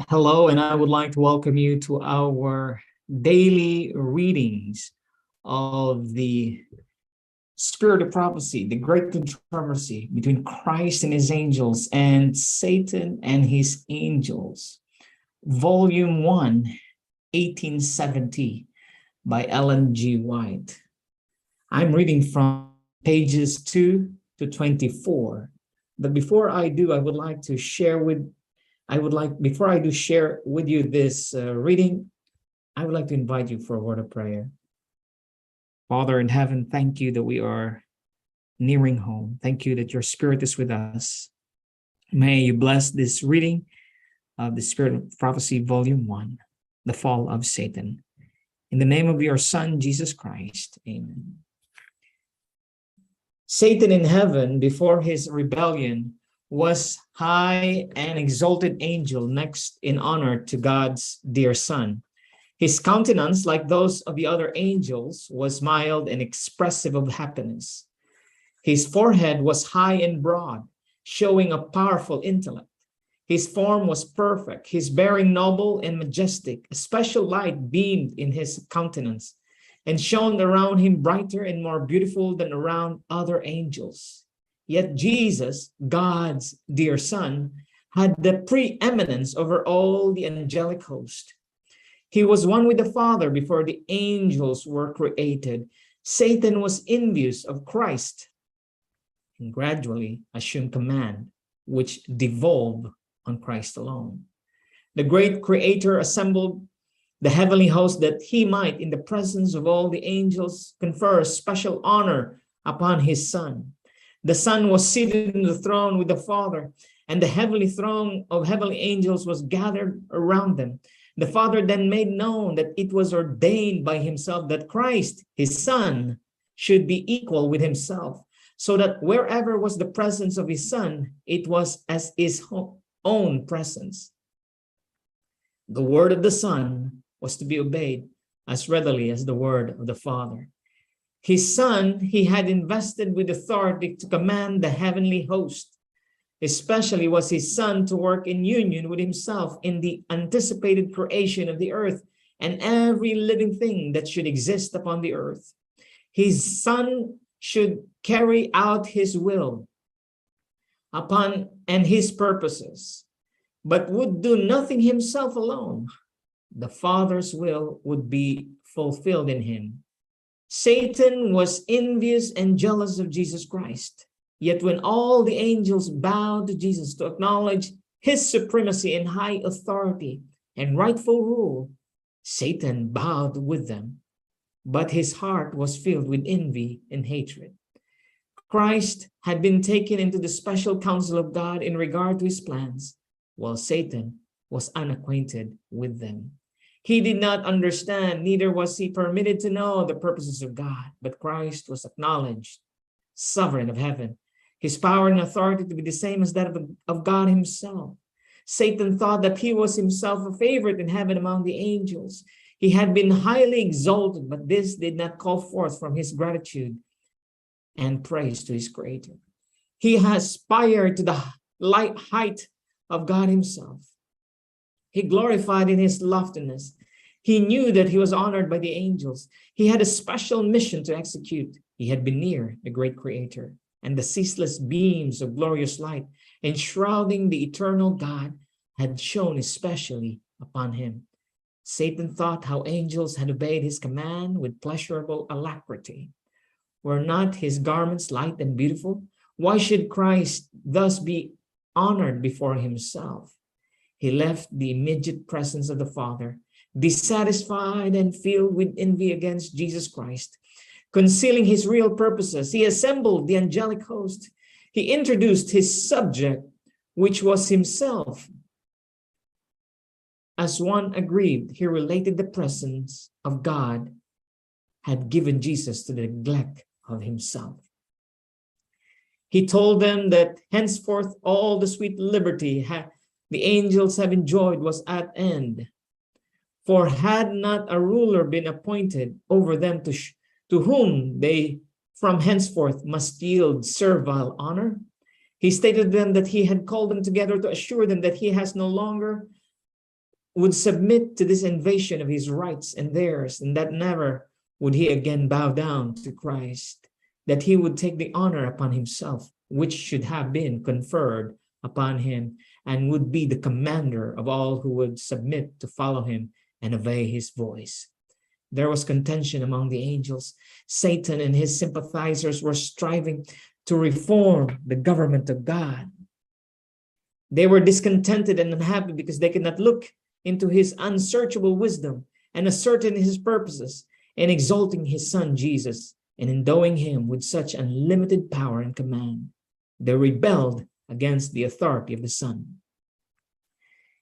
Hello, and I would like to welcome you to our daily readings of the Spirit of Prophecy, the great controversy between Christ and his angels and Satan and his angels. Volume 1, 1870 by Ellen G. White. I'm reading from pages 2 to 24. But before I do, before I do share with you this reading, I would like to invite you for a word of prayer. Father in heaven, thank you that we are nearing home. Thank you that your Spirit is with us. May you bless this reading of the Spirit of Prophecy, Volume 1, The Fall of Satan. In the name of your Son, Jesus Christ, amen. Satan in heaven, before his rebellion, was high and exalted angel next in honor to God's dear Son. His countenance, like those of the other angels, was mild and expressive of happiness. His forehead was high and broad, showing a powerful intellect. His form was perfect, his bearing noble and majestic. A special light beamed in his countenance and shone around him brighter and more beautiful than around other angels. Yet Jesus, God's dear Son, had the preeminence over all the angelic host. He was one with the Father before the angels were created. Satan was envious of Christ and gradually assumed command, which devolved on Christ alone. The great Creator assembled the heavenly host that he might, in the presence of all the angels, confer special honor upon his Son. The Son was seated in the throne with the Father, and the heavenly throne of heavenly angels was gathered around them. The Father then made known that it was ordained by himself that Christ, his Son, should be equal with himself, so that wherever was the presence of his Son, it was as his own presence. The word of the Son was to be obeyed as readily as the word of the Father. His Son, he had invested with authority to command the heavenly host. Especially was his Son to work in union with himself in the anticipated creation of the earth and every living thing that should exist upon the earth. His Son should carry out his will upon and his purposes, but would do nothing himself alone. The Father's will would be fulfilled in him. Satan was envious and jealous of Jesus Christ. Yet when all the angels bowed to Jesus to acknowledge his supremacy and high authority and rightful rule, Satan bowed with them. But his heart was filled with envy and hatred. Christ had been taken into the special counsel of God in regard to his plans, while Satan was unacquainted with them. He did not understand, neither was he permitted to know the purposes of God, but Christ was acknowledged sovereign of heaven, his power and authority to be the same as that of God himself. Satan thought that he was himself a favorite in heaven among the angels. He had been highly exalted, but this did not call forth from his gratitude and praise to his Creator. He aspired to the height of God himself. He glorified in his loftiness. He knew that he was honored by the angels. He had a special mission to execute. He had been near the great Creator, and the ceaseless beams of glorious light enshrouding the eternal God had shone especially upon him. Satan thought how angels had obeyed his command with pleasurable alacrity. Were not his garments light and beautiful? Why should Christ thus be honored before himself? He left the immediate presence of the Father, dissatisfied and filled with envy against Jesus Christ. Concealing his real purposes, he assembled the angelic host. He introduced his subject, which was himself. As one aggrieved, he related the presence of God had given Jesus to the neglect of himself. He told them that henceforth all the sweet liberty the angels have enjoyed was at end. For had not a ruler been appointed over them to whom they from henceforth must yield servile honor? He stated to them that he had called them together to assure them that he has no longer would submit to this invasion of his rights and theirs, and that never would he again bow down to Christ, that he would take the honor upon himself, which should have been conferred upon him, and would be the commander of all who would submit to follow him and obey his voice. There was contention among the angels. Satan and his sympathizers were striving to reform the government of God. They were discontented and unhappy because they could not look into his unsearchable wisdom and ascertain his purposes in exalting his son Jesus and endowing him with such unlimited power and command. They rebelled against the authority of the Son.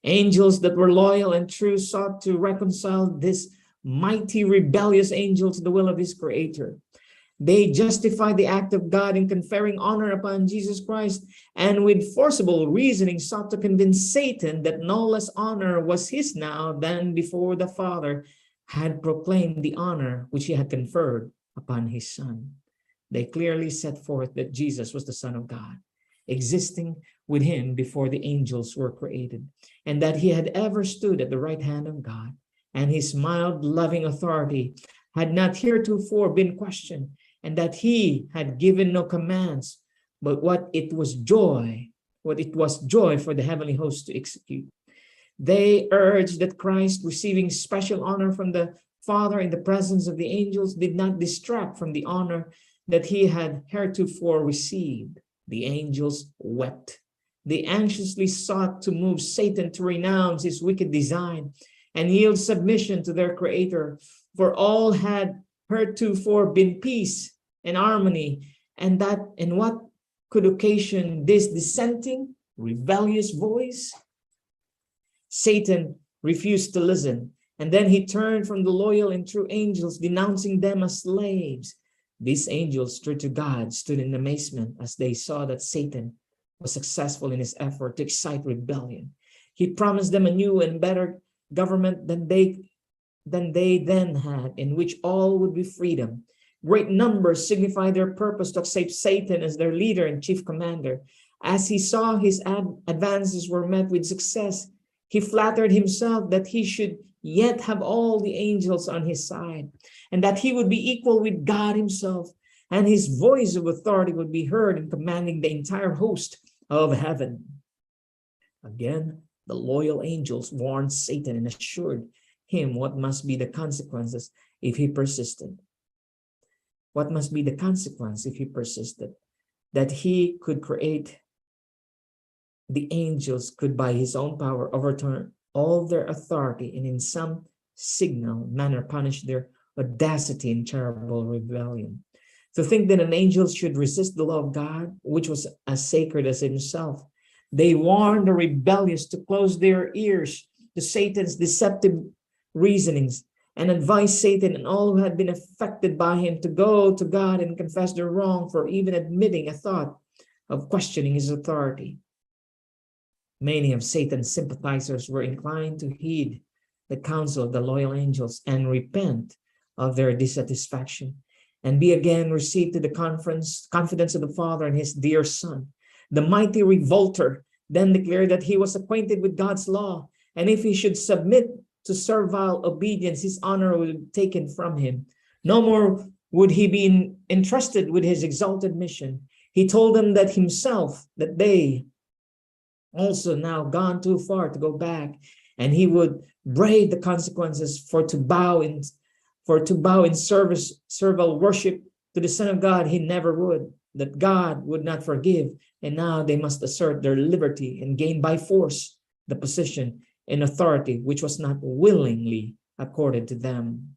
Angels that were loyal and true sought to reconcile this mighty rebellious angel to the will of his Creator. They justified the act of God in conferring honor upon Jesus Christ, and with forcible reasoning sought to convince Satan that no less honor was his now than before the Father had proclaimed the honor which he had conferred upon his Son. They clearly set forth that Jesus was the Son of God, existing with him before the angels were created, and that he had ever stood at the right hand of God, and his mild, loving authority had not heretofore been questioned, and that he had given no commands, but what it was joy for the heavenly host to execute. They urged that Christ, receiving special honor from the Father in the presence of the angels, did not distract from the honor that he had heretofore received. The angels wept. They anxiously sought to move Satan to renounce his wicked design and yield submission to their Creator, for all had heretofore been peace and harmony, and what could occasion this dissenting, rebellious voice? Satan refused to listen, and then he turned from the loyal and true angels, denouncing them as slaves. These angels, true to God, stood in amazement as they saw that Satan was successful in his effort to excite rebellion. He promised them a new and better government than they then had, in which all would be freedom. Great numbers signified their purpose to accept Satan as their leader and chief commander. As he saw his advances were met with success, he flattered himself that he should yet have all the angels on his side, and that he would be equal with God himself, and his voice of authority would be heard in commanding the entire host of heaven. Again, the loyal angels warned Satan and assured him what must be the consequences if he persisted. What must be the consequence if he persisted? That he could create the angels, could by his own power overturn all their authority, and in some signal manner punish their audacity and terrible rebellion. To think that an angel should resist the law of God, which was as sacred as himself. They warned the rebellious to close their ears to Satan's deceptive reasonings, and advised Satan and all who had been affected by him to go to God and confess their wrong for even admitting a thought of questioning his authority. Many of Satan's sympathizers were inclined to heed the counsel of the loyal angels and repent of their dissatisfaction and be again received to the confidence of the Father and his dear Son. The mighty revolter then declared that he was acquainted with God's law, and if he should submit to servile obedience, his honor would be taken from him. No more would he be entrusted with his exalted mission. He told them that they also now gone too far to go back, and he would brave the consequences for to bow in servile worship to the Son of God. He never would, that God would not forgive, and now they must assert their liberty and gain by force the position and authority which was not willingly accorded to them.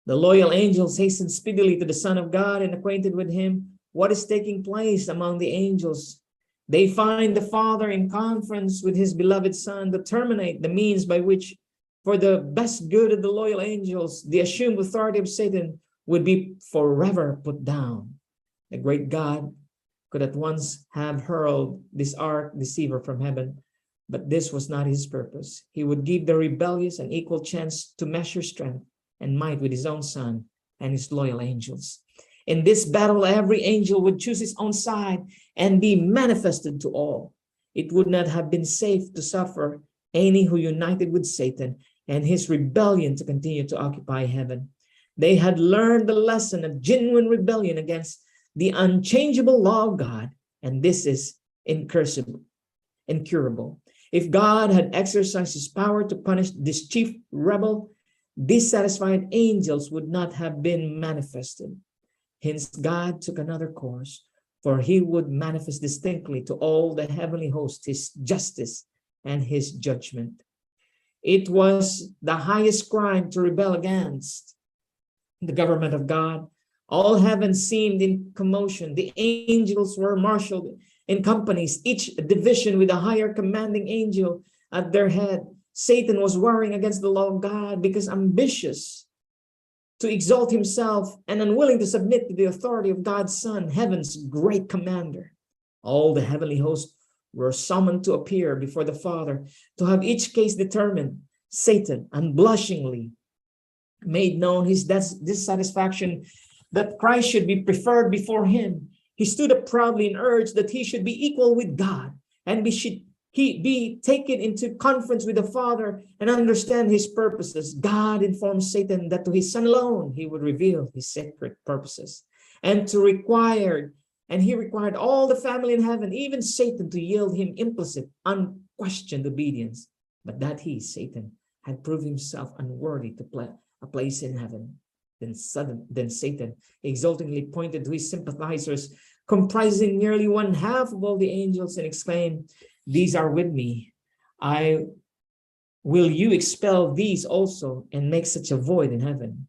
The loyal angels hastened speedily to the Son of God and acquainted with him what is taking place among the angels. They find the Father in conference with his beloved Son to terminate the means by which, for the best good of the loyal angels, the assumed authority of Satan would be forever put down. The great God could at once have hurled this arch deceiver from heaven, but this was not his purpose. He would give the rebellious an equal chance to measure strength and might with his own Son and his loyal angels. In this battle, every angel would choose his own side and be manifested to all. It would not have been safe to suffer any who united with Satan and his rebellion to continue to occupy heaven. They had learned the lesson of genuine rebellion against the unchangeable law of God, and this is incurable. If God had exercised his power to punish this chief rebel, dissatisfied angels would not have been manifested. Hence, God took another course, for he would manifest distinctly to all the heavenly host his justice and his judgment. It was the highest crime to rebel against the government of God. All heaven seemed in commotion. The angels were marshaled in companies, each division with a higher commanding angel at their head. Satan was warring against the law of God because ambitious to exalt himself and unwilling to submit to the authority of God's Son, heaven's great commander. All the heavenly hosts were summoned to appear before the Father to have each case determined. Satan unblushingly made known his dissatisfaction that Christ should be preferred before him. He stood up proudly and urged that he should be equal with God and he be taken into conference with the Father and understand his purposes. God informed Satan that to his Son alone he would reveal his secret purposes, and he required all the family in heaven, even Satan, to yield him implicit, unquestioned obedience. But that he, Satan, had proved himself unworthy to a place in heaven. Then Satan exultingly pointed to his sympathizers, comprising nearly one half of all the angels, and exclaimed, "These are with me. Will you expel these also and make such a void in heaven?"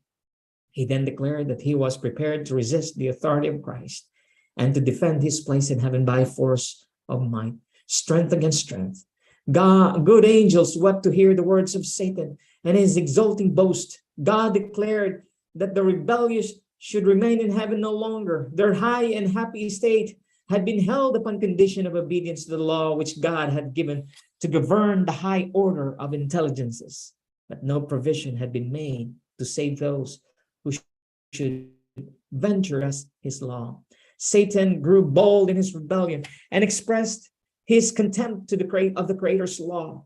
He then declared that he was prepared to resist the authority of Christ and to defend his place in heaven by force of might, strength against strength. Good angels wept to hear the words of Satan and his exulting boast. God declared that the rebellious should remain in heaven no longer. Their high and happy state had been held upon condition of obedience to the law which God had given to govern the high order of intelligences. But no provision had been made to save those who should venture as his law. Satan grew bold in his rebellion and expressed his contempt of the Creator's law.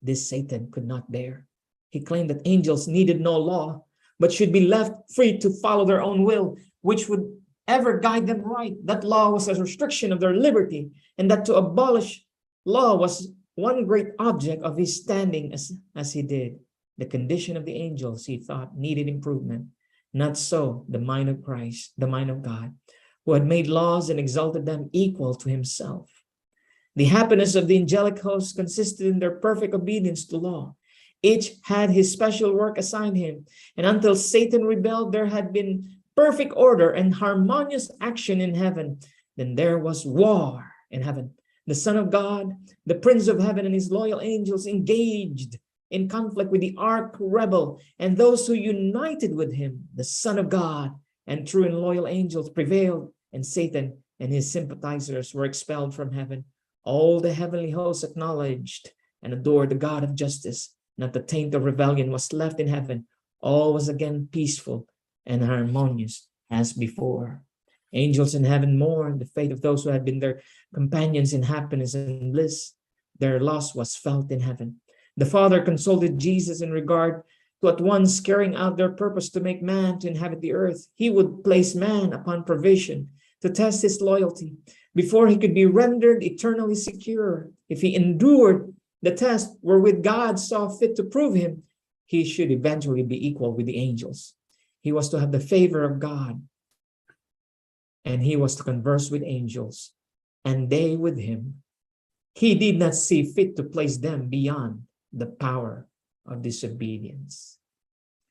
This Satan could not bear. He claimed that angels needed no law, but should be left free to follow their own will, which would ever guide them right. That law was a restriction of their liberty, and that to abolish law was one great object of his standing as he did. The condition of the angels, he thought, needed improvement. Not so the mind of Christ, the mind of God, who had made laws and exalted them equal to himself. The happiness of the angelic host consisted in their perfect obedience to law. Each had his special work assigned him, and until Satan rebelled, there had been perfect order and harmonious action in heaven. Then there was war in heaven. The Son of God, the Prince of Heaven, and his loyal angels engaged in conflict with the arch rebel and those who united with him. The Son of God and true and loyal angels prevailed, and Satan and his sympathizers were expelled from heaven. All the heavenly hosts acknowledged and adored the God of justice. Not the taint of rebellion was left in heaven. All was again peaceful and harmonious as before. Angels in heaven mourned the fate of those who had been their companions in happiness and bliss. Their loss was felt in heaven. The Father consulted Jesus in regard to at once carrying out their purpose to make man to inhabit the earth. He would place man upon probation to test his loyalty before he could be rendered eternally secure. If he endured the test wherewith God saw fit to prove him, he should eventually be equal with the angels. He was to have the favor of God, and he was to converse with angels, and they with him. He did not see fit to place them beyond the power of disobedience.